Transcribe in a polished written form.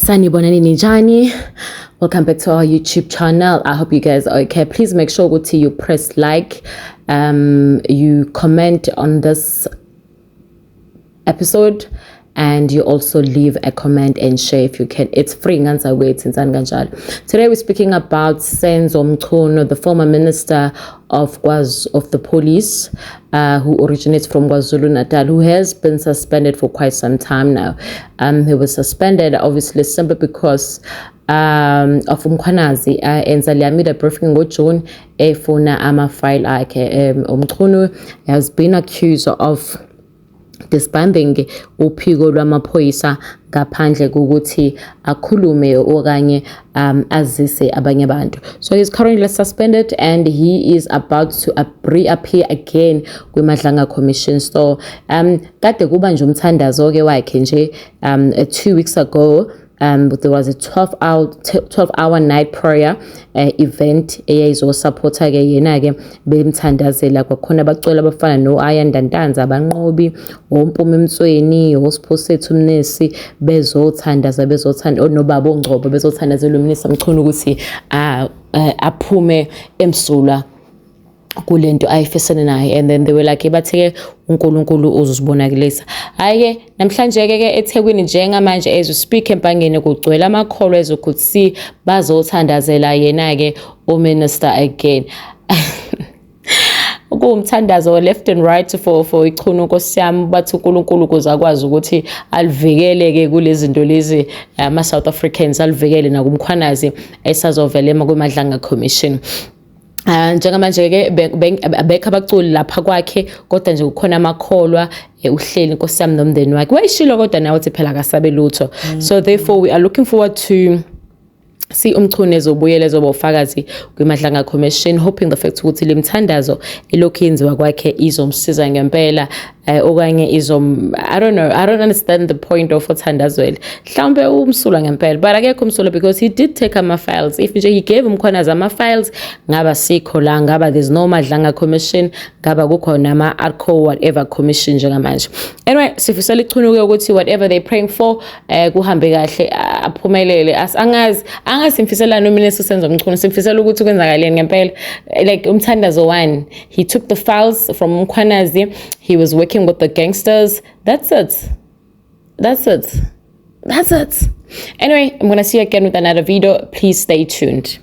Sanibonani ninjani. Welcome back to our YouTube channel. I hope you guys are okay. Please make sure you press like, you comment on this episode, and you also leave a comment and share if you can. It's free. Today we're speaking about Senzo Mchunu, the former minister of the police, who originates from KwaZulu-Natal, who has been suspended for quite some time now. He was suspended obviously simply because of Mkhwanazi enzaliamida briefing ngoJune efuna ama-file akhe. Mchunu has been accused of disbanding uphiko lwamaphoyisa ngaphandle kokuthi akhulume okanye azise abanye abantu. So he's currently suspended and he is about to reappear again kwiMadlanga Commission. So kade kuba nje umthandazo ke wakhe nje 2 weeks ago. There was a 12-hour night prayer event eyayizosupporta ke yena ke bemthandazela kwakhona abacwela abafana no-Aya Ndantanza, abanqobi, oMpumi Mtsweni, oSiphosethu Mnisi bezothanda nobaba oNgcobo bezothandazela uMnisi Mchunu ukuthi aphume emsulwa kulento ayifisene naye. And then they were like batheke uNkulunkulu uzosibonakalisa. Hayi ke namhlanje ke eThekwini njengamanje as we speak empangeni kugcwele amakholo ezokuthi bazothandazela yena ke uMinister again. Umthandazo left and right for ichunu Nkosi yami bathi uNkulunkulu kuze akwazi ukuthi alivikele ke kulezi zinto lezi ama South Africans, alivikele nakumkhwanazi esazovela kwiMadlanga Commission. Njengamanje ke abekho abaculi lapha kwakhe kodwa nje ukhona amakholwa uhleli Nkosi yami nomndeni wakhe wayishilo kodwa nawe uthi phela akasabe lutho. So therefore we are looking forward to see Mchunu ezobuyela ezoba ufakazi kwiMadlanga Commission, hoping the fact ukuthi lemthandazo elokhu yenziwa kwakhe izomsiza ngempela okanye I don't know, I don't understand the point of uthandazweni mhlawumbe umsula ngempela, but akekho umsula because he did take ama files. If nje he gave Mkhwanazi ama files ngaba sikho la, ngaba there's no Madlanga Commission, ngaba kukho nama ARCO whatever commission njengamanje. Anyway, sifisela ichunuke ukuthi whatever they praying for kuhambe kahle, aphumelele. Angazi simfisela noMinister Senzo Mchunu, simfisela ukuthi kwenzakaleni ngempela. Like umthandazo one, he took the files from Mkhwanazi, he was working with the gangsters. That's it. Anyway, I'm gonna see you again with another video. Please stay tuned.